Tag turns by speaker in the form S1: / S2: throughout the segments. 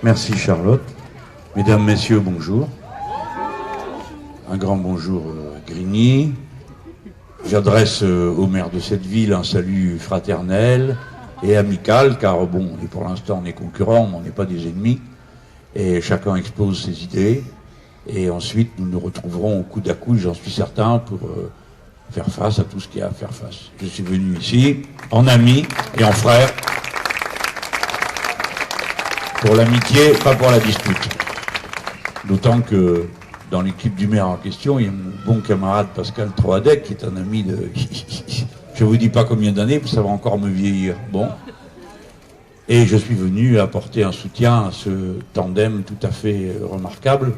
S1: Merci Charlotte. Mesdames, Messieurs, bonjour. Un grand bonjour à Grigny. J'adresse au maire de cette ville un salut fraternel et amical, car bon, pour l'instant on est concurrents, mais on n'est pas des ennemis. Et chacun expose ses idées. Et ensuite, nous nous retrouverons au coude à coude, j'en suis certain, pour faire face à tout ce qu'il y a à faire face. Je suis venu ici en ami et en frère, pour l'amitié, pas pour la dispute. D'autant que dans l'équipe du maire en question, il y a mon bon camarade Pascal Troadec, qui est un ami de... Je ne vous dis pas combien d'années, puis ça va encore me vieillir. Bon. Et je suis venu apporter un soutien à ce tandem tout à fait remarquable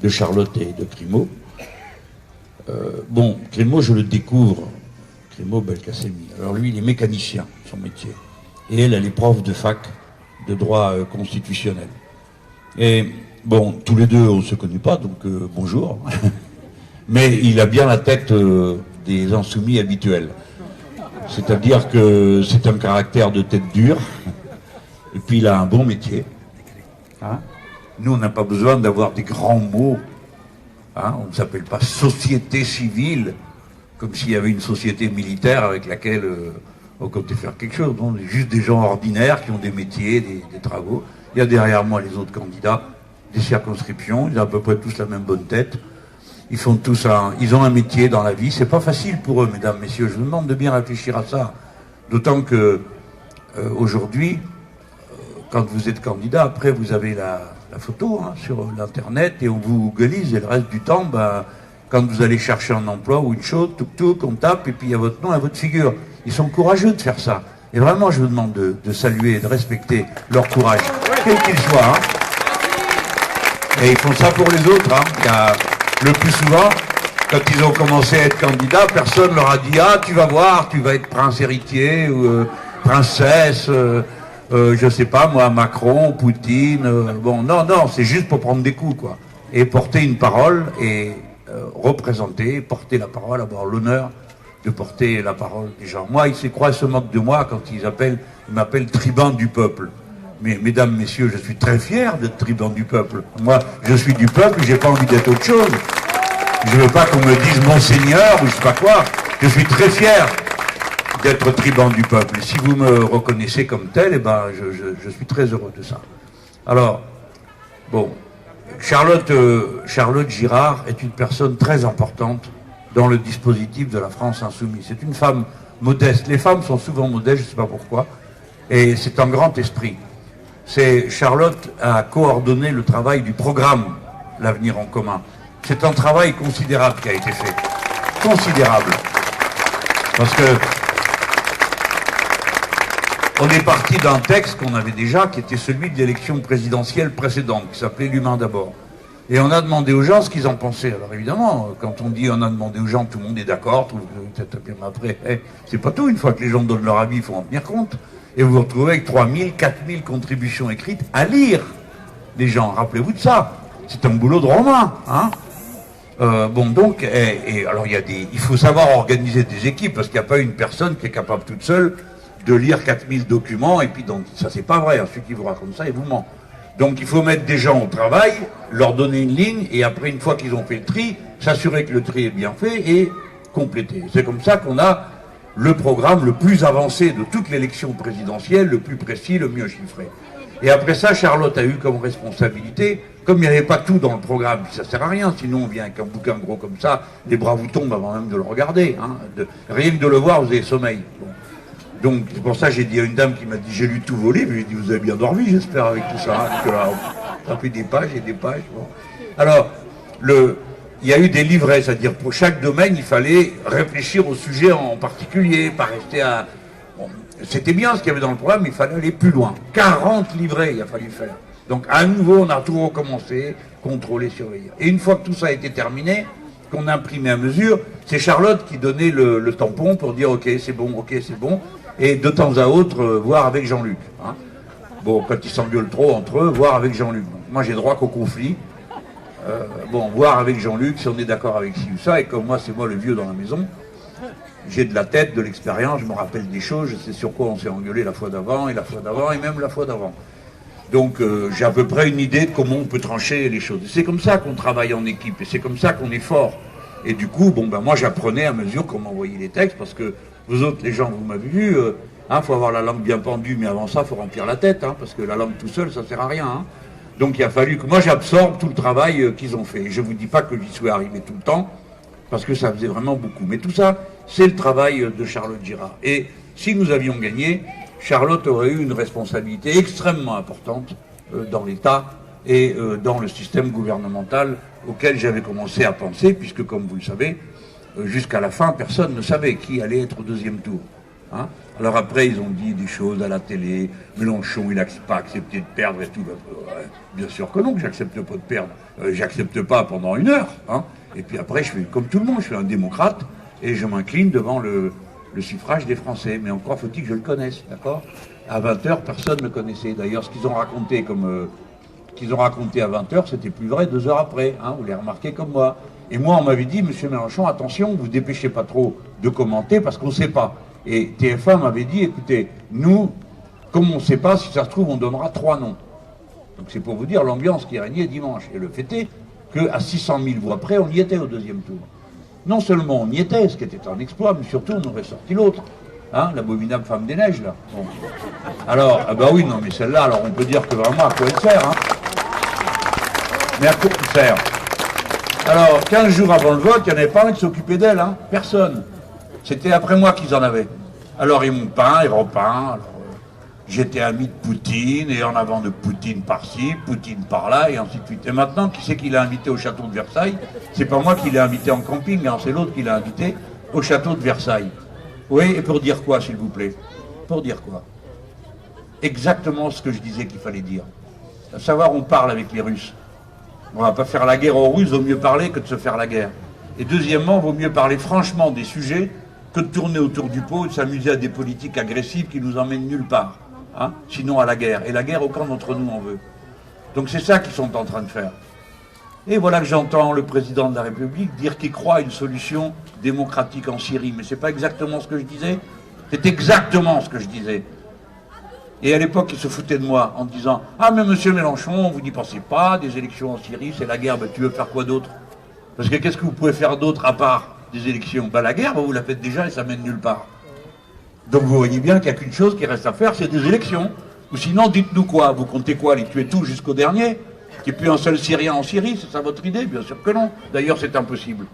S1: de Charlotte et de Grimaud. Bon, Grimaud, je le découvre, Grimaud Belkacemi. Alors lui, il est mécanicien, son métier. Et elle est prof de fac de droit constitutionnel. Et bon, tous les deux, on ne se connaît pas, donc bonjour. Mais il a bien la tête des insoumis habituels. C'est-à-dire que c'est un caractère de tête dure, et puis il a un bon métier. Hein? Nous, on n'a pas besoin d'avoir des grands mots. Hein? On ne s'appelle pas société civile, comme s'il y avait une société militaire avec laquelle on comptait faire quelque chose. On est juste des gens ordinaires qui ont des métiers, des travaux. Il y a derrière moi les autres candidats, des circonscriptions, ils ont à peu près tous la même bonne tête. Ils font tous ils ont un métier dans la vie. C'est pas facile pour eux, mesdames, messieurs. Je vous demande de bien réfléchir à ça. D'autant que aujourd'hui, quand vous êtes candidat, après vous avez la photo sur l'internet et on vous googlise, et le reste du temps, quand vous allez chercher un emploi ou une chose, tout, on tape et puis il y a votre nom et votre figure. Ils sont courageux de faire ça. Et vraiment, je vous demande de saluer et de respecter leur courage, quel qu'il soit. Et ils font ça pour les autres. Le plus souvent, quand ils ont commencé à être candidats, personne leur a dit « Ah, tu vas voir, tu vas être prince héritier ou princesse, je sais pas moi, Macron, Poutine. Bon, non, c'est juste pour prendre des coups, quoi. Et porter une parole et représenter, porter la parole, avoir l'honneur de porter la parole des gens. Moi, ils se moquent de moi quand ils m'appellent tribun du peuple. Mais mesdames, messieurs, je suis très fier d'être tribun du peuple. Moi, je suis du peuple, j'ai pas envie d'être autre chose. Je veux pas qu'on me dise monseigneur ou je sais pas quoi. Je suis très fier d'être tribun du peuple. Si vous me reconnaissez comme tel, eh ben, je suis très heureux de ça. Alors, bon, Charlotte Girard est une personne très importante dans le dispositif de la France insoumise. C'est une femme modeste. Les femmes sont souvent modestes, je ne sais pas pourquoi, et c'est un grand esprit. Charlotte a coordonné le travail du programme L'Avenir en commun. C'est un travail considérable qui a été fait. Considérable. Parce que on est parti d'un texte qu'on avait déjà, qui était celui de l'élection présidentielle précédente, qui s'appelait L'Humain d'abord. Et on a demandé aux gens ce qu'ils en pensaient. Alors évidemment, quand on dit on a demandé aux gens, tout le monde est d'accord, peut-être bien après, c'est pas tout. Une fois que les gens donnent leur avis, il faut en tenir compte. Et vous vous retrouvez avec 3000, 4000 contributions écrites à lire. Les gens, rappelez-vous de ça. C'est un boulot de romain, hein. Bon, donc, alors il faut savoir organiser des équipes, parce qu'il n'y a pas une personne qui est capable toute seule de lire 4000 documents, et puis donc, ça c'est pas vrai, celui qui vous raconte ça, il vous ment. Donc il faut mettre des gens au travail, leur donner une ligne, et après, une fois qu'ils ont fait le tri, s'assurer que le tri est bien fait, et compléter. C'est comme ça qu'on a le programme le plus avancé de toute l'élection présidentielle, le plus précis, le mieux chiffré. Et après ça, Charlotte a eu comme responsabilité, comme il n'y avait pas tout dans le programme, ça ne sert à rien, sinon on vient avec un bouquin gros comme ça, les bras vous tombent avant même de le regarder. Rien que de le voir, vous avez sommeil. Bon. Donc c'est pour ça que j'ai dit à une dame qui m'a dit « J'ai lu tous vos livres », j'ai dit « Vous avez bien dormi, j'espère, avec tout ça. » Ça a fait des pages et des pages. Bon. Alors, il y a eu des livrets, c'est-à-dire pour chaque domaine, il fallait réfléchir au sujet en particulier, pas rester à... Bon, c'était bien ce qu'il y avait dans le programme, mais il fallait aller plus loin. 40 livrets, il a fallu faire. Donc à nouveau, on a tout recommencé, contrôler, surveiller. Et une fois que tout ça a été terminé, qu'on imprimait à mesure, c'est Charlotte qui donnait le tampon pour dire « Ok, c'est bon, et de temps à autre, voir avec Jean-Luc. Hein. Bon, quand ils s'engueulent trop entre eux, voir avec Jean-Luc. Moi, j'ai droit qu'au conflit. Voir avec Jean-Luc si on est d'accord avec ci ou ça, et comme moi, c'est moi le vieux dans la maison, j'ai de la tête, de l'expérience, je me rappelle des choses, je sais sur quoi on s'est engueulé la fois d'avant, et la fois d'avant, et même la fois d'avant. Donc j'ai à peu près une idée de comment on peut trancher les choses. C'est comme ça qu'on travaille en équipe et c'est comme ça qu'on est fort. Et du coup, bon ben moi j'apprenais à mesure qu'on m'envoyait les textes parce que vous autres, les gens, vous m'avez vu, faut avoir la langue bien pendue, mais avant ça, faut remplir la tête, parce que la langue tout seul, ça sert à rien. Donc il a fallu que moi j'absorbe tout le travail qu'ils ont fait. Et je vous dis pas que j'y suis arrivé tout le temps, parce que ça faisait vraiment beaucoup. Mais tout ça, c'est le travail de Charlotte Girard. Et si nous avions gagné, Charlotte aurait eu une responsabilité extrêmement importante dans l'État et dans le système gouvernemental auquel j'avais commencé à penser, puisque comme vous le savez, jusqu'à la fin, personne ne savait qui allait être au deuxième tour. Alors après, ils ont dit des choses à la télé, Mélenchon, il n'a pas accepté de perdre et tout. Bien sûr que non, que j'accepte pas de perdre. J'accepte pas pendant une heure. Et puis après, je fais comme tout le monde, je suis un démocrate et je m'incline devant le suffrage des Français. Mais encore faut-il que je le connaisse, d'accord? À 20h, personne ne connaissait. D'ailleurs, ce qu'ils ont raconté à 20h, c'était plus vrai 2 heures après. Vous l'avez remarqué comme moi. Et moi, on m'avait dit, monsieur Mélenchon, attention, vous dépêchez pas trop de commenter parce qu'on ne sait pas. Et TF1 m'avait dit, écoutez, nous, comme on ne sait pas, si ça se trouve, on donnera 3 noms. Donc c'est pour vous dire l'ambiance qui régnait dimanche. Et le fait est qu'à 600 000 voix près, on y était au deuxième tour. Non seulement on y était, ce qui était un exploit, mais surtout on aurait sorti l'autre. L'abominable femme des neiges, là. Bon. Alors, oui, non, mais celle-là, alors on peut dire que vraiment, à quoi elle sert, Mais à quoi elle sert? Alors, 15 jours avant le vote, il n'y en avait pas un qui s'occupait d'elle, Personne. C'était après moi qu'ils en avaient. Alors ils m'ont peint, ils repeints. Alors, j'étais ami de Poutine, et en avant de Poutine par-ci, Poutine par-là, et ainsi de suite. Et maintenant, qui c'est qui l'a invité au château de Versailles? C'est pas moi qui l'ai invité en camping, c'est l'autre qui l'a invité au château de Versailles. Oui, et pour dire quoi, s'il vous plaît? Pour dire quoi? Exactement ce que je disais qu'il fallait dire. À savoir, on parle avec les Russes. On va pas faire la guerre aux Russes, vaut mieux parler que de se faire la guerre. Et deuxièmement, vaut mieux parler franchement des sujets que de tourner autour du pot et de s'amuser à des politiques agressives qui nous emmènent nulle part. Sinon à la guerre. Et la guerre, aucun d'entre nous en veut. Donc c'est ça qu'ils sont en train de faire. Et voilà que j'entends le président de la République dire qu'il croit à une solution démocratique en Syrie. Mais c'est pas exactement ce que je disais. C'est exactement ce que je disais. Et à l'époque, il se foutait de moi en disant « Ah mais monsieur Mélenchon, vous n'y pensez pas, des élections en Syrie, c'est la guerre, tu veux faire quoi d'autre? Parce que qu'est-ce que vous pouvez faire d'autre à part des élections? La guerre, vous la faites déjà et ça mène nulle part. Donc vous voyez bien qu'il n'y a qu'une chose qui reste à faire, c'est des élections. Ou sinon, dites-nous quoi? Vous comptez quoi? Les tuer tous jusqu'au dernier? Qu'il n'y ait plus un seul Syrien en Syrie? C'est ça votre idée? Bien sûr que non. D'ailleurs, c'est impossible.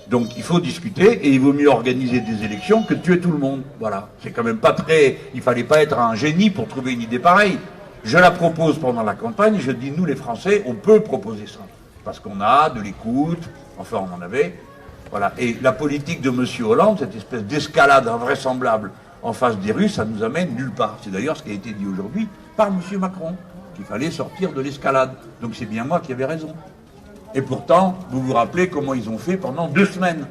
S1: Donc il faut discuter et il vaut mieux organiser des élections que de tuer tout le monde. Voilà. C'est quand même pas très... Il fallait pas être un génie pour trouver une idée pareille. Je la propose pendant la campagne, je dis, nous les Français, on peut proposer ça. Parce qu'on a de l'écoute, enfin on en avait... Voilà. Et la politique de M. Hollande, cette espèce d'escalade invraisemblable en face des Russes, ça nous amène nulle part. C'est d'ailleurs ce qui a été dit aujourd'hui par M. Macron, qu'il fallait sortir de l'escalade. Donc c'est bien moi qui avais raison. Et pourtant, vous vous rappelez comment ils ont fait pendant 2 semaines.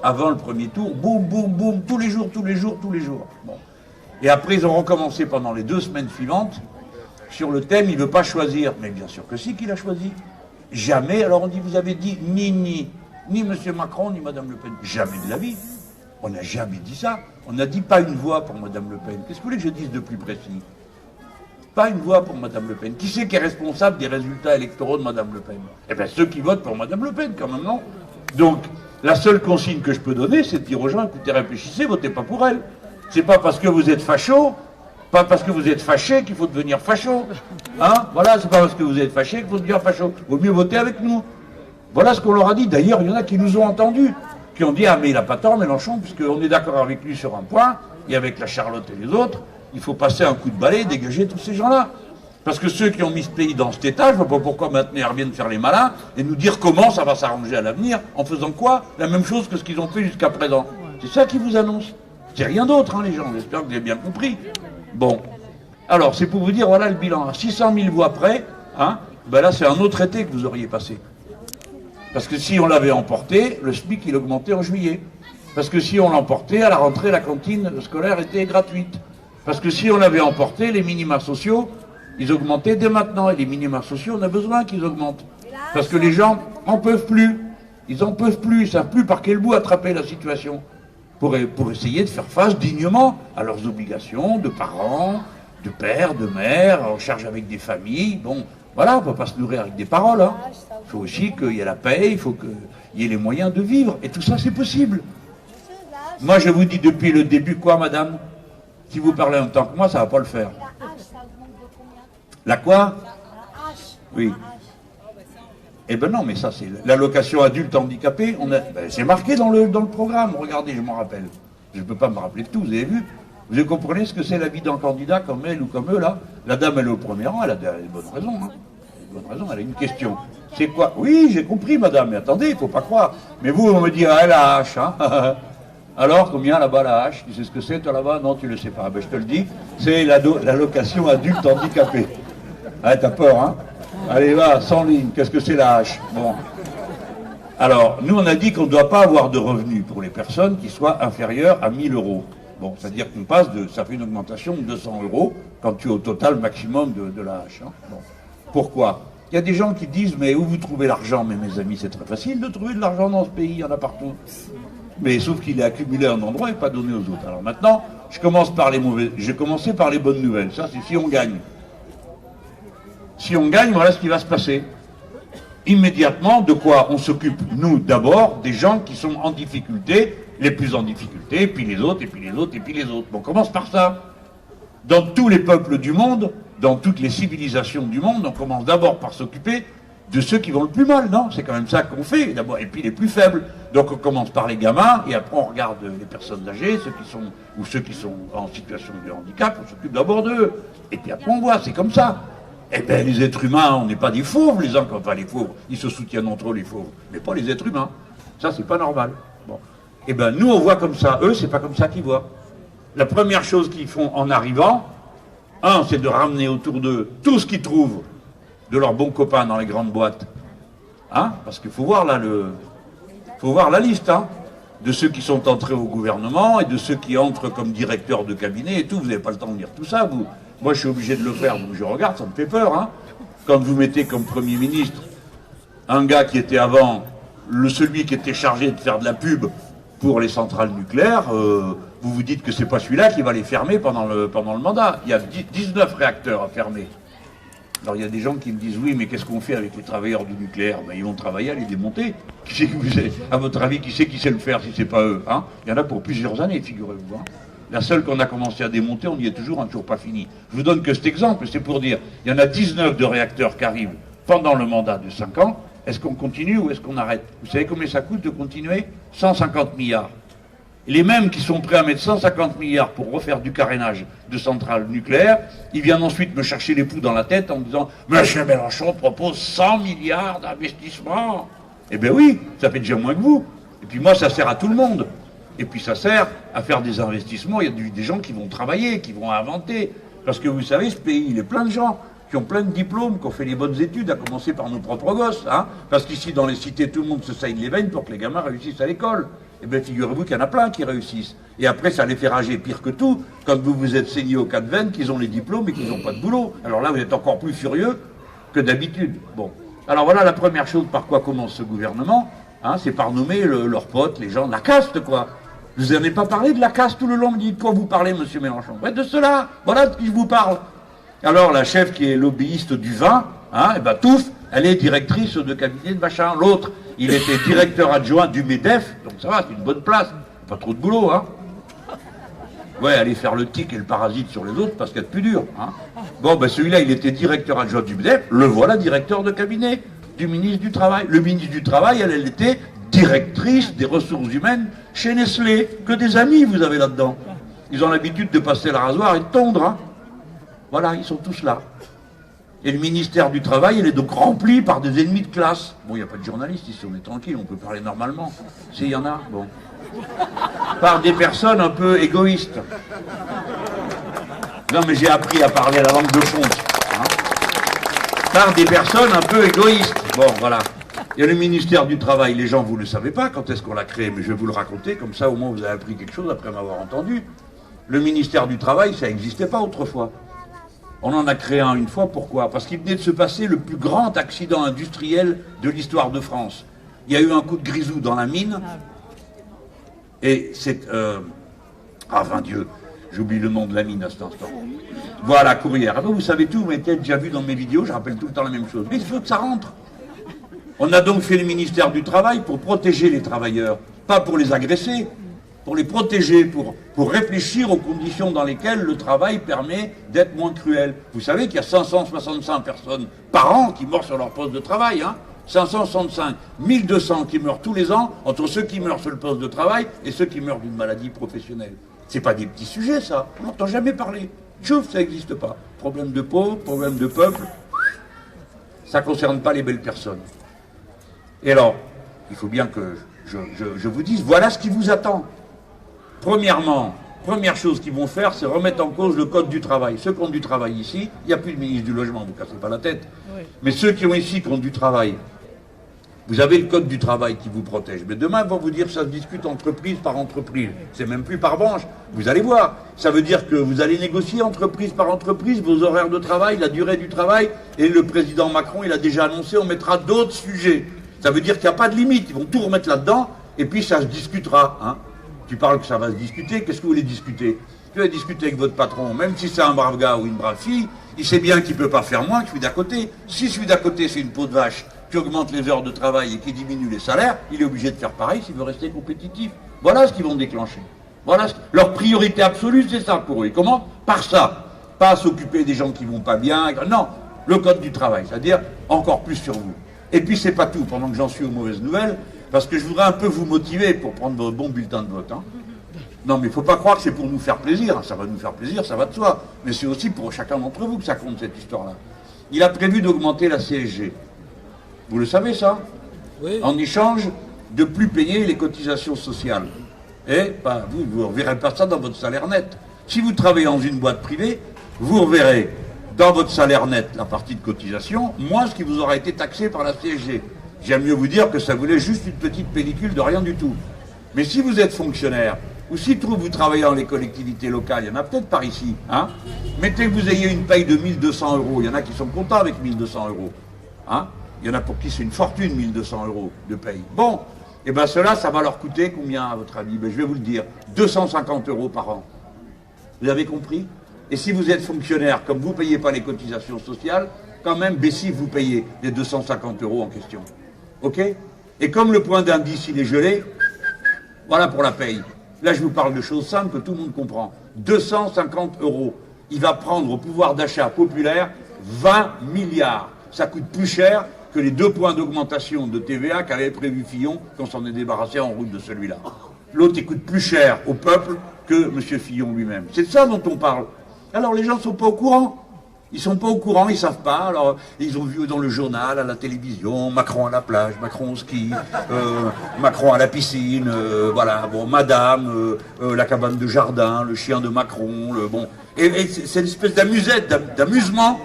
S1: Avant le premier tour, boum, boum, boum, tous les jours. Bon. Et après, ils ont recommencé pendant les 2 semaines suivantes sur le thème « Il ne veut pas choisir ». Mais bien sûr que si qu'il a choisi. Jamais, alors on dit, vous avez dit ni M. Macron, ni Mme Le Pen. Jamais de la vie. On n'a jamais dit ça. On n'a dit pas une voix pour Mme Le Pen. Qu'est-ce que vous voulez que je dise de plus précis? Pas une voix pour Mme Le Pen. Qui c'est qui est responsable des résultats électoraux de Mme Le Pen? Eh bien, ceux qui votent pour Mme Le Pen, quand même, non? Donc, la seule consigne que je peux donner, c'est de dire aux gens, écoutez, réfléchissez, votez pas pour elle. C'est pas parce que vous êtes facho, pas parce que vous êtes fâché qu'il faut devenir facho. Voilà, c'est pas parce que vous êtes fâché qu'il faut devenir facho. Vaut mieux voter avec nous. Voilà ce qu'on leur a dit. D'ailleurs, il y en a qui nous ont entendus, qui ont dit « Ah, mais il n'a pas tort, Mélenchon, puisqu'on est d'accord avec lui sur un point, et avec la Charlotte et les autres, il faut passer un coup de balai et dégager tous ces gens-là. Parce que ceux qui ont mis ce pays dans cet état, je ne vois pas pourquoi maintenant ils reviennent faire les malins et nous dire comment ça va s'arranger à l'avenir, en faisant quoi? La même chose que ce qu'ils ont fait jusqu'à présent. C'est ça qu'ils vous annoncent. C'est rien d'autre, les gens. J'espère que vous avez bien compris. Bon. Alors, c'est pour vous dire, voilà le bilan. À 600 000 voix près, là, c'est un autre été que vous auriez passé. Parce que si on l'avait emporté, le SMIC, il augmentait en juillet. Parce que si on l'emportait, à la rentrée, la cantine scolaire était gratuite. Parce que si on l'avait emporté, les minima sociaux, ils augmentaient dès maintenant. Et les minima sociaux, on a besoin qu'ils augmentent. Parce que les gens n'en peuvent plus. Ils n'en peuvent plus. Ils ne savent plus par quel bout attraper la situation. Pour essayer de faire face dignement à leurs obligations de parents, de pères, de mères, on charge avec des familles. Bon, voilà, on ne peut pas se nourrir avec des paroles. Hein. Il faut aussi qu'il y ait la paix, il faut qu'il y ait les moyens de vivre. Et tout ça, c'est possible. Moi, je vous dis depuis le début, quoi, madame? Si vous parlez en même temps que moi, ça ne va pas le faire.
S2: La hache, ça augmente de combien?
S1: La quoi?
S2: La hache.
S1: Oui. Eh ben non, mais ça, c'est l'allocation adulte handicapé. C'est marqué dans le programme. Regardez, je m'en rappelle. Je ne peux pas me rappeler de tout, vous avez vu? Vous comprenez ce que c'est la vie d'un candidat comme elle ou comme eux, là? La dame, elle est au premier rang, elle a des bonnes raisons. Hein. Bonne raison, elle a une question. C'est quoi? Oui, j'ai compris, madame, mais attendez, il ne faut pas croire. Mais vous, on me dit, ah, la hache, hein. Alors, combien là-bas la hache? Tu sais ce que c'est, toi, là-bas? Non, tu ne le sais pas. Ben, je te le dis, c'est l'allocation adulte handicapé. Ah, t'as peur, hein? Allez, va, 100 lignes, qu'est-ce que c'est la hache? Bon. Alors, nous, on a dit qu'on ne doit pas avoir de revenus pour les personnes qui soient inférieures à 1000 euros. Bon, c'est-à-dire qu'on passe ça fait une augmentation de 200 euros quand tu es au total maximum de la hache. Hein. Bon. Pourquoi? Il y a des gens qui disent, mais où vous trouvez l'argent? Mais mes amis, c'est très facile de trouver de l'argent dans ce pays, il y en a partout. Mais sauf qu'il est accumulé à un endroit et pas donné aux autres. Alors maintenant, je commence par les mauvaises. J'ai commencé par les bonnes nouvelles. Ça, c'est si on gagne. Si on gagne, voilà ce qui va se passer. Immédiatement, de quoi on s'occupe, nous, d'abord, des gens qui sont en difficulté, les plus en difficulté, puis les autres, et puis les autres, et puis les autres. Bon, on commence par ça. Dans tous les peuples du monde, dans toutes les civilisations du monde, on commence d'abord par s'occuper de ceux qui vont le plus mal, non? C'est quand même ça qu'on fait, d'abord, et puis les plus faibles. Donc on commence par les gamins, et après on regarde les personnes âgées, ceux qui sont en situation de handicap, on s'occupe d'abord d'eux. Et puis après on voit, c'est comme ça. Eh bien, les êtres humains, on n'est pas des fauves, les uns, enfin les fauves, ils se soutiennent entre eux, les fauves, mais pas les êtres humains. Ça, c'est pas normal. Bon. Eh bien, nous, on voit comme ça. Eux, c'est pas comme ça qu'ils voient. La première chose qu'ils font en arrivant, c'est de ramener autour d'eux tout ce qu'ils trouvent de leurs bons copains dans les grandes boîtes. Hein? Parce qu'il faut voir là faut voir la liste, hein, de ceux qui sont entrés au gouvernement et de ceux qui entrent comme directeurs de cabinet et tout. Vous n'avez pas le temps de lire tout ça, vous. Moi, je suis obligé de le faire, donc je regarde, ça me fait peur. Hein. Quand vous mettez comme Premier ministre un gars qui était avant celui qui était chargé de faire de la pub pour les centrales nucléaires, vous vous dites que c'est pas celui-là qui va les fermer pendant le mandat. Il y a 19 réacteurs à fermer. Alors il y a des gens qui me disent, oui, mais qu'est-ce qu'on fait avec les travailleurs du nucléaire? Ben, ils vont travailler à les démonter. À votre avis, qui sait le faire si c'est pas eux, hein? Il y en a pour plusieurs années, figurez-vous. Hein. La seule qu'on a commencé à démonter, on y est toujours, on n'a toujours pas fini. Je vous donne que cet exemple, c'est pour dire, il y en a 19 de réacteurs qui arrivent pendant le mandat de 5 ans. Est-ce qu'on continue ou est-ce qu'on arrête? Vous savez combien ça coûte de continuer? 150 milliards. Et les mêmes qui sont prêts à mettre 150 milliards pour refaire du carénage de centrales nucléaires, ils viennent ensuite me chercher les poux dans la tête en me disant « Monsieur Mélenchon propose 100 milliards d'investissement !» Eh bien oui, ça fait déjà moins que vous. Et puis moi, ça sert à tout le monde. Et puis ça sert à faire des investissements. Il y a des gens qui vont travailler, qui vont inventer. Parce que vous savez, ce pays, il est plein de gens qui ont plein de diplômes, qui ont fait les bonnes études, à commencer par nos propres gosses. Hein, parce qu'ici, dans les cités, tout le monde se saigne les veines pour que les gamins réussissent à l'école. Eh bien, figurez-vous qu'il y en a plein qui réussissent. Et après, ça les fait rager pire que tout, quand vous vous êtes saigné aux quatre veines, qu'ils ont les diplômes et qu'ils n'ont pas de boulot. Alors là, vous êtes encore plus furieux que d'habitude. Bon. Alors voilà la première chose par quoi commence ce gouvernement. Hein, c'est par nommer leurs potes, les gens, la caste, quoi. Vous n'en avez pas parlé de la caste tout le long. Vous dites, de quoi vous parlez, monsieur Mélenchon? Ouais, de cela. Voilà de qui je vous parle. Alors, la chef qui est lobbyiste du vin, hein, et ben, touf, elle est directrice de cabinet de machin. L'autre, il était directeur adjoint du MEDEF, donc ça va, c'est une bonne place. Pas trop de boulot, hein. Ouais, aller faire le tic et le parasite sur les autres, parce qu'il y a de plus dur, hein. Bon, ben, celui-là, il était directeur adjoint du MEDEF, le voilà directeur de cabinet du ministre du Travail. Le ministre du Travail, elle était directrice des ressources humaines chez Nestlé. Que des amis, vous avez là-dedans. Ils ont l'habitude de passer le rasoir et de tondre, hein. Voilà, ils sont tous là. Et le ministère du Travail, il est donc rempli par des ennemis de classe. Bon, il n'y a pas de journalistes ici, on est tranquille, on peut parler normalement. S'il y en a, bon. Par des personnes un peu égoïstes. Non, mais j'ai appris à parler la langue de fond. Hein. Par des personnes un peu égoïstes. Bon, voilà. Il y a le ministère du Travail, les gens, vous ne le savez pas, quand est-ce qu'on l'a créé, mais je vais vous le raconter, comme ça au moins vous avez appris quelque chose après m'avoir entendu. Le ministère du Travail, ça n'existait pas autrefois. On en a créé un une fois, pourquoi? Parce qu'il venait de se passer le plus grand accident industriel de l'histoire de France. Il y a eu un coup de grisou dans la mine, et c'est... ah, 20 Dieu. J'oublie le nom de la mine à cet instant. Voilà, Courrières. Ah ben, vous savez tout, vous m'avez déjà vu dans mes vidéos, je rappelle tout le temps la même chose. Mais il faut que ça rentre. On a donc fait le ministère du Travail pour protéger les travailleurs, pas pour les agresser, pour les protéger, pour réfléchir aux conditions dans lesquelles le travail permet d'être moins cruel. Vous savez qu'il y a 565 personnes par an qui meurent sur leur poste de travail, hein. 565, 1200 qui meurent tous les ans, entre ceux qui meurent sur le poste de travail et ceux qui meurent d'une maladie professionnelle. C'est pas des petits sujets, ça. On n'entend jamais parler. Chouf, ça n'existe pas. Problème de pauvres, problème de peuple, ça ne concerne pas les belles personnes. Et alors, il faut bien que je vous dise, voilà ce qui vous attend. Premièrement, première chose qu'ils vont faire, c'est remettre en cause le code du travail. Ceux qui ont du travail ici, il n'y a plus de ministre du Logement, vous ne cassez pas la tête. Oui. Mais ceux qui ont ici, qui ont du travail, vous avez le code du travail qui vous protège. Mais demain, ils vont vous dire que ça se discute entreprise par entreprise. C'est même plus par branche. Vous allez voir. Ça veut dire que vous allez négocier entreprise par entreprise vos horaires de travail, la durée du travail. Et le président Macron, il a déjà annoncé, on mettra d'autres sujets. Ça veut dire qu'il n'y a pas de limite. Ils vont tout remettre là-dedans et puis ça se discutera. Hein. Tu parles que ça va se discuter. Qu'est-ce que vous voulez discuter? Vous allez discuter avec votre patron. Même si c'est un brave gars ou une brave fille, il sait bien qu'il ne peut pas faire moins que celui d'à côté. Si celui d'à côté, c'est une peau de vache qui augmente les heures de travail et qui diminue les salaires, il est obligé de faire pareil s'il veut rester compétitif. Voilà ce qu'ils vont déclencher. Voilà leur priorité absolue, c'est ça pour eux. Et comment? Par ça. Pas s'occuper des gens qui vont pas bien. Non, le code du travail, c'est-à-dire encore plus sur vous. Et puis c'est pas tout, pendant que j'en suis aux mauvaises nouvelles, parce que je voudrais un peu vous motiver pour prendre vos bons bulletins de vote. Hein. Non, mais il ne faut pas croire que c'est pour nous faire plaisir. Ça va nous faire plaisir, ça va de soi. Mais c'est aussi pour chacun d'entre vous que ça compte, cette histoire-là. Il a prévu d'augmenter la CSG. Vous le savez, ça? Oui. En échange de plus payer les cotisations sociales. Et bah, vous ne verrez pas ça dans votre salaire net. Si vous travaillez dans une boîte privée, vous reverrez dans votre salaire net la partie de cotisation, moins ce qui vous aura été taxé par la CSG. J'aime mieux vous dire que ça voulait juste une petite pellicule de rien du tout. Mais si vous êtes fonctionnaire, ou si vous travaillez dans les collectivités locales, il y en a peut-être par ici, hein, mettez que vous ayez une paye de 1200 €, il y en a qui sont contents avec 1200 €. Hein. Il y en a pour qui c'est une fortune, 1200 € de paye. Bon, et bien cela, ça va leur coûter combien à votre avis? Ben, je vais vous le dire, 250 € par an. Vous avez compris? Et si vous êtes fonctionnaire, comme vous ne payez pas les cotisations sociales, quand même, Bessie, vous payez les 250 € en question. OK? Et comme le point d'indice, il est gelé, voilà pour la paye. Là, je vous parle de choses simples que tout le monde comprend. 250 €. Il va prendre au pouvoir d'achat populaire 20 milliards. Ça coûte plus cher que les 2 points d'augmentation de TVA qu'avait prévu Fillon quand on s'en est débarrassé en route de celui-là. L'autre, il coûte plus cher au peuple que M. Fillon lui-même. C'est de ça dont on parle. Alors, les gens ne sont pas au courant. Ils ne sont pas au courant, ils ne savent pas. Alors, ils ont vu dans le journal, à la télévision, Macron à la plage, Macron au ski, Macron à la piscine, voilà, bon, madame, la cabane de jardin, le chien de Macron, bon. Et c'est une espèce d'amusette, d'amusement.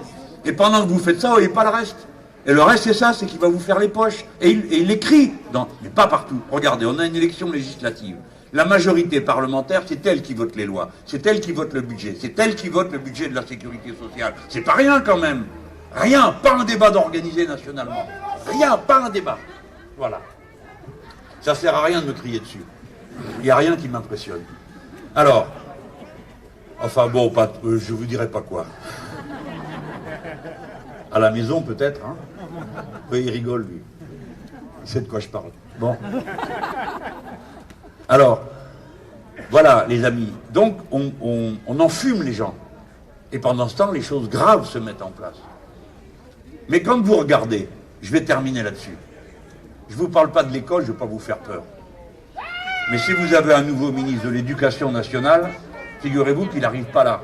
S1: Et pendant que vous faites ça, vous voyez pas le reste. Et le reste, c'est ça, c'est qu'il va vous faire les poches. Et il écrit, mais pas partout. Regardez, on a une élection législative. La majorité parlementaire, c'est elle qui vote les lois. C'est elle qui vote le budget. C'est elle qui vote le budget de la sécurité sociale. C'est pas rien quand même. Rien, pas un débat d'organiser nationalement. Rien, pas un débat. Voilà. Ça sert à rien de me crier dessus. Il n'y a rien qui m'impressionne. Alors, enfin bon, je vous dirai pas quoi. À la maison peut-être, hein. Oui, il rigole lui. Il sait de quoi je parle. Bon. Alors, voilà les amis. Donc on enfume les gens. Et pendant ce temps, les choses graves se mettent en place. Mais quand vous regardez, je vais terminer là-dessus. Je ne vous parle pas de l'école, je ne veux pas vous faire peur. Mais si vous avez un nouveau ministre de l'Éducation nationale, figurez-vous qu'il n'arrive pas là.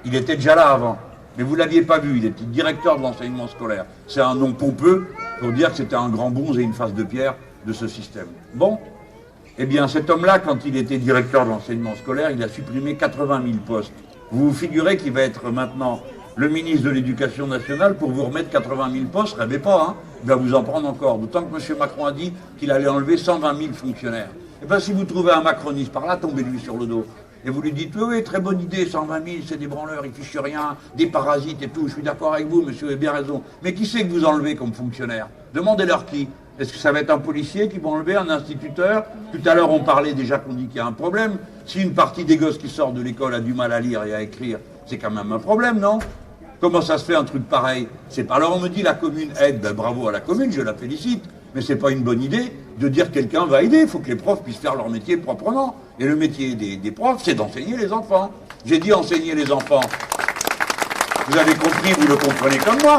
S1: Il était déjà là avant. Mais vous ne l'aviez pas vu, il était directeur de l'enseignement scolaire. C'est un nom pompeux pour dire que c'était un grand bonze et une face de pierre de ce système. Bon, eh bien cet homme-là, quand il était directeur de l'enseignement scolaire, il a supprimé 80 000 postes. Vous vous figurez qu'il va être maintenant le ministre de l'Éducation nationale pour vous remettre 80 000 postes? Rêvez pas, hein. Il va vous en prendre encore. D'autant que M. Macron a dit qu'il allait enlever 120 000 fonctionnaires. Eh bien si vous trouvez un macroniste par là, tombez-lui sur le dos. Et vous lui dites, oui, très bonne idée, 120 000, c'est des branleurs, ils fichent rien, des parasites et tout. Je suis d'accord avec vous, monsieur, vous avez bien raison. Mais qui c'est que vous enlevez comme fonctionnaire? Demandez-leur qui. Est-ce que ça va être un policier qui va enlever, un instituteur? Tout à l'heure, on parlait déjà qu'on dit qu'il y a un problème. Si une partie des gosses qui sortent de l'école a du mal à lire et à écrire, c'est quand même un problème, non? Comment ça se fait un truc pareil? C'est pas. Alors on me dit la commune aide, ben bravo à la commune, je la félicite. Mais c'est pas une bonne idée de dire que quelqu'un va aider. Il faut que les profs puissent faire leur métier proprement. Et le métier des profs, c'est d'enseigner les enfants. J'ai dit enseigner les enfants. Vous avez compris, vous le comprenez comme moi.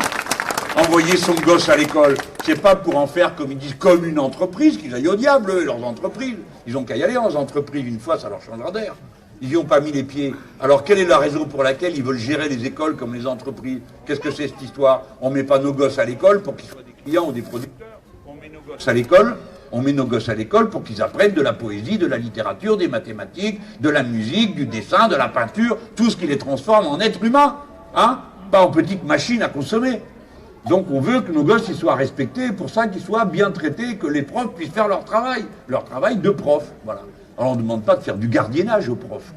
S1: Envoyer son gosse à l'école, c'est pas pour en faire, comme ils disent, comme une entreprise, qu'ils aillent au diable, eux, leurs entreprises. Ils ont qu'à y aller en entreprise une fois, ça leur changera d'air. Ils n'y ont pas mis les pieds. Alors quelle est la raison pour laquelle ils veulent gérer les écoles comme les entreprises? Qu'est-ce que c'est cette histoire? On ne met pas nos gosses à l'école pour qu'ils soient des clients ou des producteurs. On met nos gosses à l'école. On met nos gosses à l'école pour qu'ils apprennent de la poésie, de la littérature, des mathématiques, de la musique, du dessin, de la peinture, tout ce qui les transforme en êtres humains, hein? Pas en petites machines à consommer. Donc on veut que nos gosses ils soient respectés, pour ça qu'ils soient bien traités, que les profs puissent faire leur travail de prof, voilà. Alors on ne demande pas de faire du gardiennage aux profs,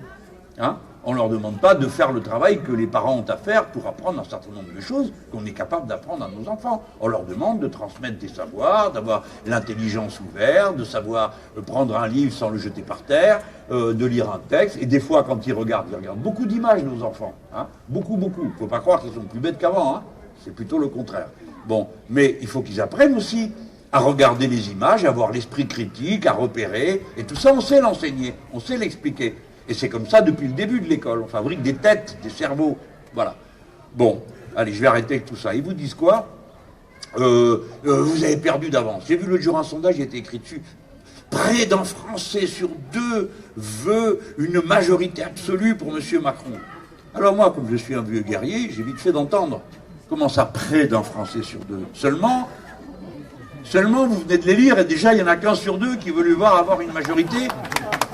S1: hein? On ne leur demande pas de faire le travail que les parents ont à faire pour apprendre un certain nombre de choses qu'on est capable d'apprendre à nos enfants. On leur demande de transmettre des savoirs, d'avoir l'intelligence ouverte, de savoir prendre un livre sans le jeter par terre, de lire un texte. Et des fois, quand ils regardent beaucoup d'images, nos enfants. Hein, beaucoup. Il ne faut pas croire qu'ils sont plus bêtes qu'avant. Hein, c'est plutôt le contraire. Bon, mais il faut qu'ils apprennent aussi à regarder les images, à avoir l'esprit critique, à repérer. Et tout ça, on sait l'enseigner, on sait l'expliquer. Et c'est comme ça depuis le début de l'école. On fabrique des têtes, des cerveaux. Voilà. Bon, allez, je vais arrêter avec tout ça. Ils vous disent quoi? Vous avez perdu d'avance. J'ai vu l'autre jour un sondage, il était écrit dessus. Près d'un Français sur deux veut une majorité absolue pour M. Macron. Alors moi, comme je suis un vieux guerrier, j'ai vite fait d'entendre. Comment ça, près d'un Français sur deux? Seulement, vous venez de les lire et déjà, il n'y en a qu'un sur deux qui veut lui voir avoir une majorité.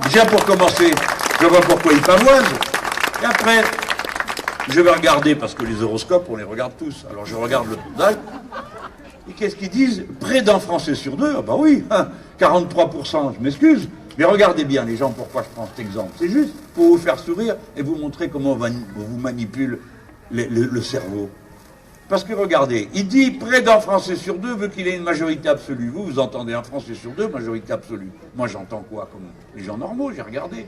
S1: Déjà, pour commencer, je vois pourquoi ils pavoisent. Et après, je vais regarder, parce que les horoscopes, on les regarde tous. Alors je regarde le sondage. Et qu'est-ce qu'ils disent? Près d'un Français sur deux? Ah bah oui, 43%, je m'excuse. Mais regardez bien, les gens, pourquoi je prends cet exemple. C'est juste pour vous faire sourire et vous montrer comment on vous manipule le cerveau. Parce que regardez, il dit près d'un Français sur deux veut qu'il ait une majorité absolue. Vous entendez un Français sur deux, majorité absolue. Moi j'entends quoi? Comme les gens normaux, j'ai regardé.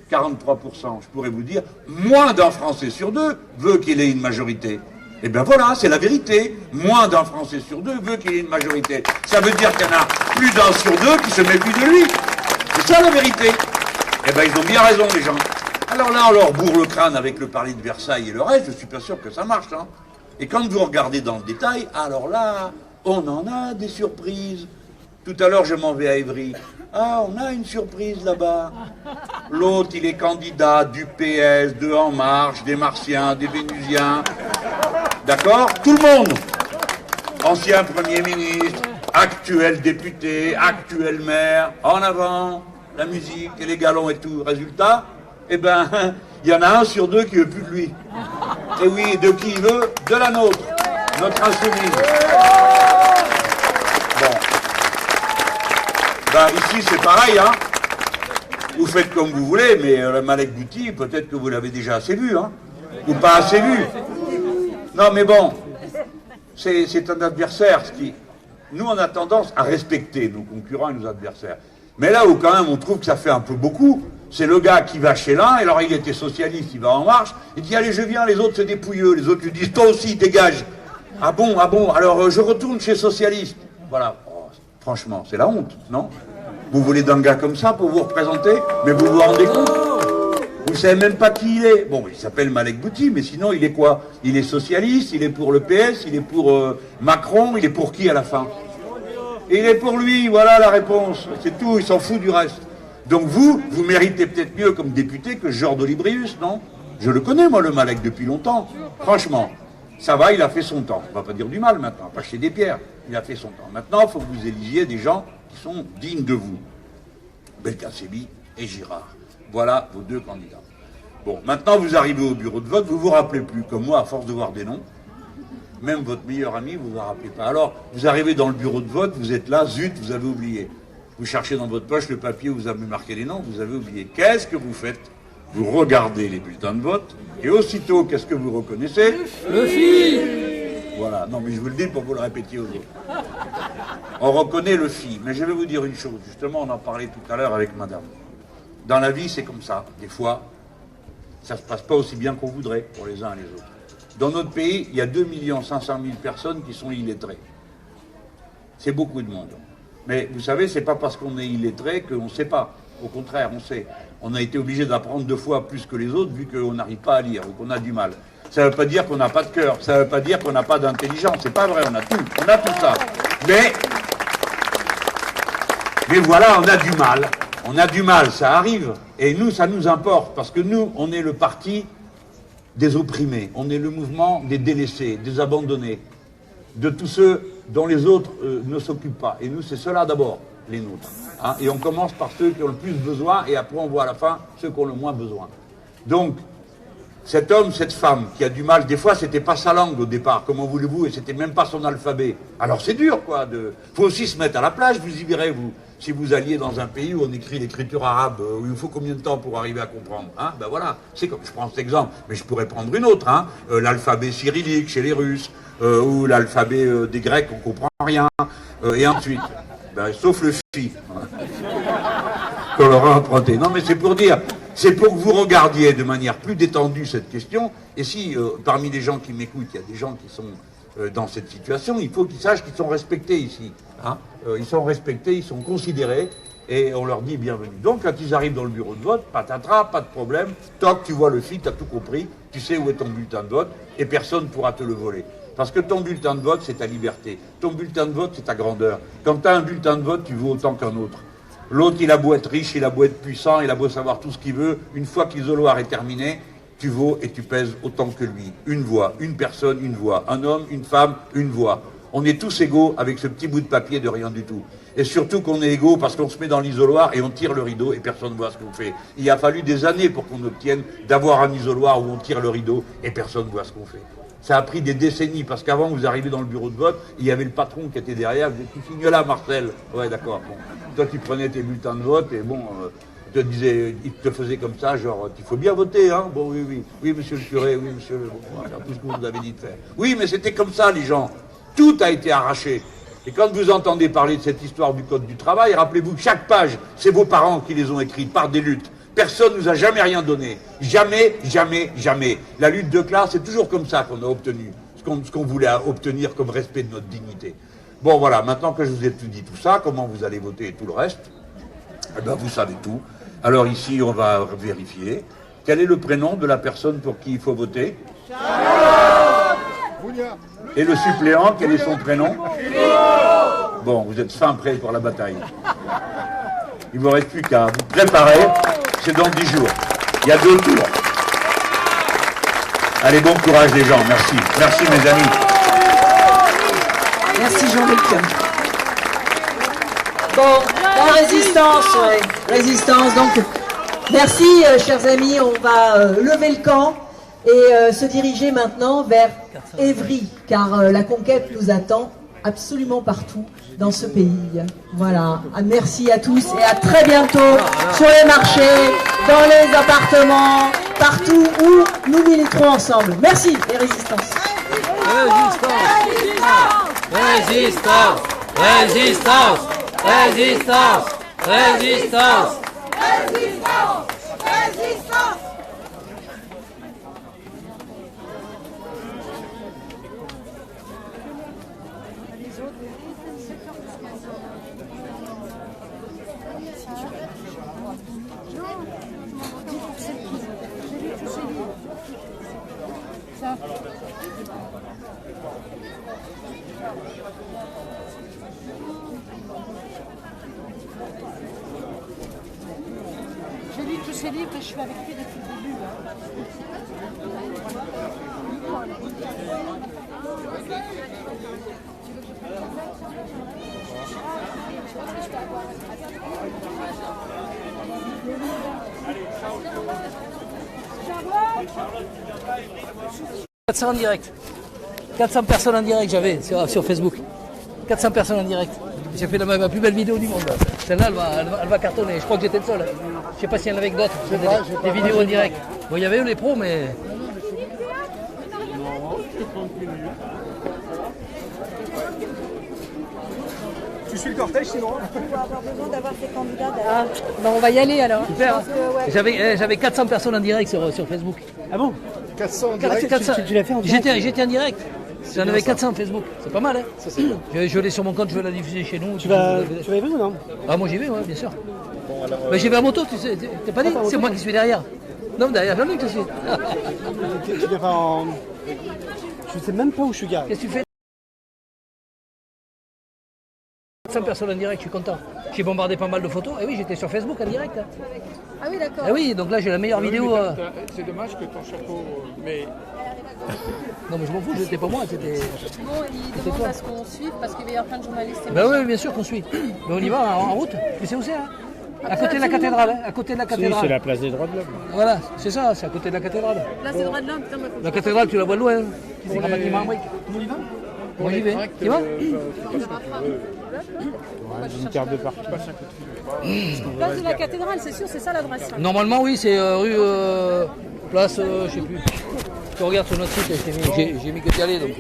S1: 43%, je pourrais vous dire, moins d'un Français sur deux veut qu'il ait une majorité. Eh bien voilà, c'est la vérité. Moins d'un Français sur deux veut qu'il ait une majorité. Ça veut dire qu'il y en a plus d'un sur deux qui se méfie de lui. C'est ça la vérité. Eh bien ils ont bien raison les gens. Alors là on leur bourre le crâne avec le parler de Versailles et le reste, je suis pas sûr que ça marche, hein. Et quand vous regardez dans le détail, alors là, on en a des surprises. Tout à l'heure, je m'en vais à Évry. Ah, on a une surprise là-bas. L'autre, il est candidat du PS, de En Marche, des Martiens, des Vénusiens. D'accord? Tout le monde. Ancien Premier ministre, actuel député, actuel maire. En avant, la musique et les galons et tout. Résultat, eh ben, il y en a un sur deux qui veut plus de lui. Et oui, de qui il veut? De la nôtre, notre insoumise. Bon. Ben ici c'est pareil, hein. Vous faites comme vous voulez, mais Malek Bouti, peut-être que vous l'avez déjà assez vu, hein. Ou pas assez vu. Non mais bon, c'est un adversaire. Nous on a tendance à respecter nos concurrents et nos adversaires. Mais là où quand même on trouve que ça fait un peu beaucoup, c'est le gars qui va chez l'un, et alors il était socialiste, il va En Marche, il dit allez je viens, les autres c'est des pouilleux, les autres lui disent toi aussi dégage. Ah bon, alors je retourne chez socialiste. Voilà, oh, franchement c'est la honte, non? Vous voulez d'un gars comme ça pour vous représenter? Mais vous vous rendez compte? Vous savez même pas qui il est. Bon, il s'appelle Malek Bouti, mais sinon il est quoi? Il est socialiste, il est pour le PS, il est pour Macron, il est pour qui à la fin? Et il est pour lui, voilà la réponse, c'est tout, il s'en fout du reste. Donc vous méritez peut-être mieux comme député que Georges Olibrius, non? Je le connais, moi, le Malek, depuis longtemps. Franchement, ça va, il a fait son temps. On va pas dire du mal maintenant, pas jeter des pierres. Il a fait son temps. Maintenant, il faut que vous élisiez des gens qui sont dignes de vous. Belkacemi et Girard. Voilà vos deux candidats. Bon, maintenant, vous arrivez au bureau de vote, vous vous rappelez plus, comme moi, à force de voir des noms. Même votre meilleur ami, vous vous rappelez pas. Alors, vous arrivez dans le bureau de vote, vous êtes là, zut, vous avez oublié. Vous cherchez dans votre poche le papier où vous avez marqué les noms, vous avez oublié. Qu'est-ce que vous faites? Vous regardez les bulletins de vote, et aussitôt, qu'est-ce que vous reconnaissez?
S3: Le fil.
S1: Voilà. Non, mais je vous le dis pour que vous le répétiez aux autres. On reconnaît le fi. Mais je vais vous dire une chose. Justement, on en parlait tout à l'heure avec madame. Dans la vie, c'est comme ça. Des fois, ça ne se passe pas aussi bien qu'on voudrait pour les uns et les autres. Dans notre pays, il y a 2 500 000 personnes qui sont illettrées. C'est beaucoup de monde. Mais vous savez, c'est pas parce qu'on est illettré qu'on ne sait pas. Au contraire, on sait. On a été obligé d'apprendre 2 fois plus que les autres vu qu'on n'arrive pas à lire ou qu'on a du mal. Ça ne veut pas dire qu'on n'a pas de cœur. Ça ne veut pas dire qu'on n'a pas d'intelligence. C'est pas vrai, on a tout. On a tout ça. Mais voilà, on a du mal. On a du mal, ça arrive. Et nous, ça nous importe. Parce que nous, on est le parti des opprimés. On est le mouvement des délaissés, des abandonnés. De tous ceux dont les autres ne s'occupent pas. Et nous, c'est ceux-là d'abord, les nôtres. Hein, et on commence par ceux qui ont le plus besoin, et après on voit à la fin ceux qui ont le moins besoin. Donc, cet homme, cette femme qui a du mal, des fois c'était pas sa langue au départ, comment voulez-vous, et c'était même pas son alphabet. Alors c'est dur, quoi. Faut aussi se mettre à la plage, vous y verrez, vous. Si vous alliez dans un pays où on écrit l'écriture arabe, où il faut combien de temps pour arriver à comprendre, hein? Ben voilà, c'est comme, je prends cet exemple, mais je pourrais prendre une autre, hein? L'alphabet cyrillique chez les Russes, ou l'alphabet des Grecs, on comprend rien, et ensuite, ben, sauf le phi, qu'on leur a emprunté. Non, mais c'est pour dire, c'est pour que vous regardiez de manière plus détendue cette question, et si parmi les gens qui m'écoutent, il y a des gens qui sont dans cette situation, il faut qu'ils sachent qu'ils sont respectés ici. Hein, ils sont respectés, ils sont considérés, et on leur dit bienvenue. Donc quand ils arrivent dans le bureau de vote, patatras, pas de problème, toc, tu vois le fil, tu as tout compris, tu sais où est ton bulletin de vote, et personne ne pourra te le voler. Parce que ton bulletin de vote, c'est ta liberté. Ton bulletin de vote, c'est ta grandeur. Quand tu as un bulletin de vote, tu vaux autant qu'un autre. L'autre, il a beau être riche, il a beau être puissant, il a beau savoir tout ce qu'il veut, une fois que l'isoloir est terminé, tu vaux et tu pèses autant que lui. Une voix, une personne, une voix. Un homme, une femme, une voix. On est tous égaux avec ce petit bout de papier de rien du tout. Et surtout qu'on est égaux parce qu'on se met dans l'isoloir et on tire le rideau et personne ne voit ce qu'on fait. Il a fallu des années pour qu'on obtienne d'avoir un isoloir où on tire le rideau et personne ne voit ce qu'on fait. Ça a pris des décennies parce qu'avant vous arrivez dans le bureau de vote, il y avait le patron qui était derrière, vous dites, tu signes là Marcel. Ouais d'accord. Bon. Toi tu prenais tes bulletins de vote et bon... te disait, il te faisait comme ça, genre, il faut bien voter, hein. Bon, oui, oui, oui, monsieur le curé, oui, monsieur, bon, voilà, tout ce que vous avez dit de faire. Oui, mais c'était comme ça, les gens. Tout a été arraché. Et quand vous entendez parler de cette histoire du Code du travail, rappelez-vous que chaque page, c'est vos parents qui les ont écrites par des luttes. Personne ne nous a jamais rien donné. Jamais, jamais, jamais. La lutte de classe, c'est toujours comme ça qu'on a obtenu ce qu'on voulait obtenir comme respect de notre dignité. Bon, voilà, maintenant que je vous ai tout dit tout ça, comment vous allez voter et tout le reste, eh ben, vous savez tout. Alors ici, on va vérifier. Quel est le prénom de la personne pour qui il faut voter? Et le suppléant, quel est son prénom? Bon, vous êtes fin prêts pour la bataille. Il ne vous reste plus qu'à vous préparer. C'est dans 10 jours. Il y a 2 tours. Allez, bon courage les gens. Merci. Merci mes amis.
S3: Merci Jean-Luc. Bon, la résistance, ouais. Résistance. Donc, merci chers amis. On va lever le camp et se diriger maintenant vers Évry, car la conquête nous attend absolument partout dans ce pays. Voilà. Merci à tous et à très bientôt sur les marchés, dans les appartements, partout où nous militerons ensemble. Merci et résistance.
S4: Résistance, résistance, résistance, résistance, résistance, résistance.
S2: J'ai lu tous ces livres et je suis avec lui depuis le début.
S4: En direct. 400 personnes en direct j'avais sur Facebook. 400 personnes en direct. J'ai fait ma plus belle vidéo du monde. Celle-là, elle va cartonner. Je crois que j'étais le seul. Je ne sais pas s'il y en avait d'autres. Des vidéos en direct. Bon, il y avait eu les pros, mais...
S5: suis le cortège sinon.
S2: On va avoir besoin d'avoir des candidats. Ah, bon, on va y aller alors.
S4: Super.
S2: Je pense que, ouais.
S4: J'avais 400 personnes en direct sur Facebook.
S5: Ah bon 400 direct.
S4: 400.
S5: Tu l'as fait en direct?
S4: J'étais en direct. J'en avais 400 Facebook. C'est pas mal, hein.
S5: Ça, c'est bien.
S4: Je l'ai sur mon compte, je vais la diffuser chez nous.
S5: Tu vas y venir ou non?
S4: Ah, moi j'y vais, ouais, bien sûr.
S5: Bon, alors,
S4: Mais j'y vais à moto, tu sais. T'as pas dit? C'est moi qui suis derrière. Non, derrière Jean-Luc, je suis.
S5: tu viens pas en... Je sais même pas où je suis garé.
S4: Qu'est-ce que tu fais? 400 personnes en direct, je suis content. J'ai bombardé pas mal de photos. Et oui, j'étais sur Facebook en direct. Hein.
S2: Ah oui, d'accord.
S4: Et oui, donc là j'ai la meilleure vidéo.
S6: C'est dommage que ton chapeau, mais
S4: Non, mais je m'en fous, c'était pas moi, c'était.
S2: Bon, il demande à ce qu'on suive parce qu'il va y avoir plein de journalistes.
S4: Ben oui, bien sûr qu'on suit. Mais on y va en route. Tu sais où c'est, hein? À côté de la cathédrale, hein? À côté de la cathédrale.
S6: c'est la place des droits de l'homme.
S4: Voilà, c'est ça, c'est à côté de la cathédrale.
S2: Là, c'est le droit de l'homme. Putain, moi, faut que
S4: La cathédrale, tu la vois de loin. Hein. C'est un
S6: les-
S4: bâtiment en briques. Moi j'y vais. Tu vas?
S6: Une carte de parking. Passe un coup de fil.
S2: je- Place de la cathédrale, c'est sûr, c'est ça l'adresse.
S4: Normalement, oui, c'est rue. Place, je sais plus. Tu regardes sur notre site, j'ai mis que t'y allais donc.